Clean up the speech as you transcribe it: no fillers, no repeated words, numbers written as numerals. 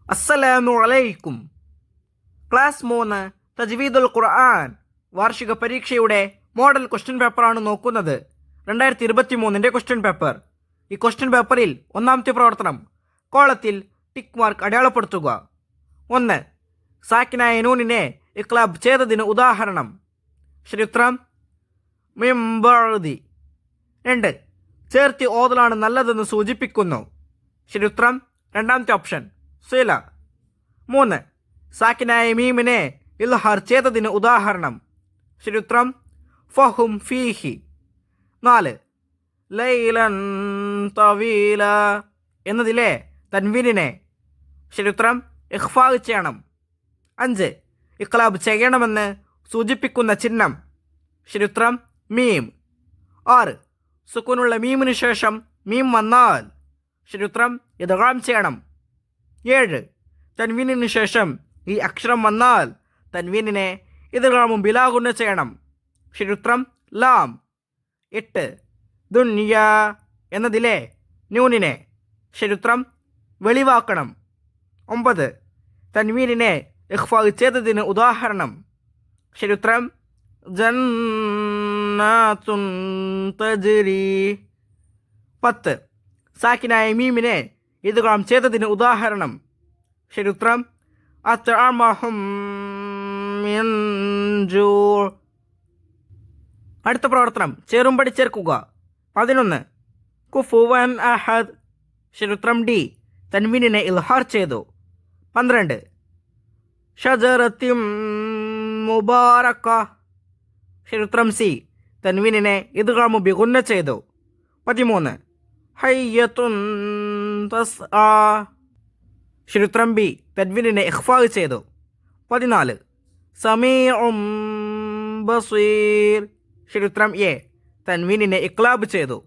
അസ്സലാമു അലൈക്കും. ക്ലാസ് 3 തജ്വീദുൽ ഖുർആൻ വാർഷിക പരീക്ഷയുടെ മോഡൽ ക്വസ്റ്റ്യൻ പേപ്പറാണ് നോക്കുന്നത്. 2023 ക്വസ്റ്റ്യൻ പേപ്പർ. ഈ ക്വസ്റ്റ്യൻ പേപ്പറിൽ ഒന്നാമത്തെ പ്രവർത്തനം കോളത്തിൽ ടിക്ക് മാർക്ക് അടയാളപ്പെടുത്തുക. 1. സാക്കിനായ നൂനിനെ ഇഖ്ലാബ് ചെയ്തതിന് ഉദാഹരണം. ശരിയുത്തരം മിൻ ബഅദി. 2. ചേർത്തി ഓതലാണ് നല്ലതെന്ന് സൂചിപ്പിക്കുന്നു. ശരിയുത്തരം രണ്ടാമത്തെ ഓപ്ഷൻ സില. 3. സാക്കിനായ മീമിനെ ഇൽഹാർ ചെയ്തതിന് ഉദാഹരണം. ശരിയുത്തരം ഫഹും ഫീഹി. 4. ലൈലൻ തവീല എന്നതിലെ തൻവീനിനെ ശരിയുത്തരം ഇഖ്ഫാ ചെയ്യണം. 5. ഇഖ്ലാബ് ചെയ്യണമെന്ന് സൂചിപ്പിക്കുന്ന ചിഹ്നം. ശരിയുത്തരം മീം. 6. സുക്കൂനുള്ള മീമിന് ശേഷം മീം വന്നാൽ ശരിയുത്തരം ഇദ്ഗാം ചെയ്യണം. 7. തൻവീനിന് ശേഷം ഈ അക്ഷരം വന്നാൽ തൻവീനിനെ ഇദ്ഗാമും ബിലാഗുന്ന ചെയ്യണം. ശരിയുത്തരം ലാം. 8. ദുനിയ എന്നതിലെ നൂനിനെ ശരിയുത്തരം വെളിവാക്കണം. 9. തൻവീനിനെ ഇഖ്ഫാ ചെയ്തതിന് ഉദാഹരണം. ശരിയുത്തരം ജന്നാത്തുൻ തജ്രി. 10. സാക്കിനായ മീമിനെ ഇദ്ഗാം ചെയ്തതിന് ഉദാഹരണം. ശരിയുത്തരം അത്അമഹും മിൻ ജൂ. അടുത്ത പ്രവർത്തനം ചേരുംപടി ചേർക്കുക. 11. കുഫുവൻ അഹദ്. ശരിയുത്തരം ഡി. തൻവീനിനെ ഇൽഹാർ ചെയ്തു. 12. ഷജറത്തിൻ മുബാറക. ശരിയുത്തരം സി. തൻവീനിനെ ഇദ്ഗാമു ബിഗുന്ന ചെയ്തു. 13. ഹയ്യത്തുൻ തസ്ആ. ശരിയുത്തരം ബി. തൻവീനിനെ ഇഖ്ഫാ ചെയ്തു. 14. സമീഉം ബസീർ. ശരിയുത്തരം എ. തൻവീനിനെ ഇഖ്ലാബ് ചെയ്തു.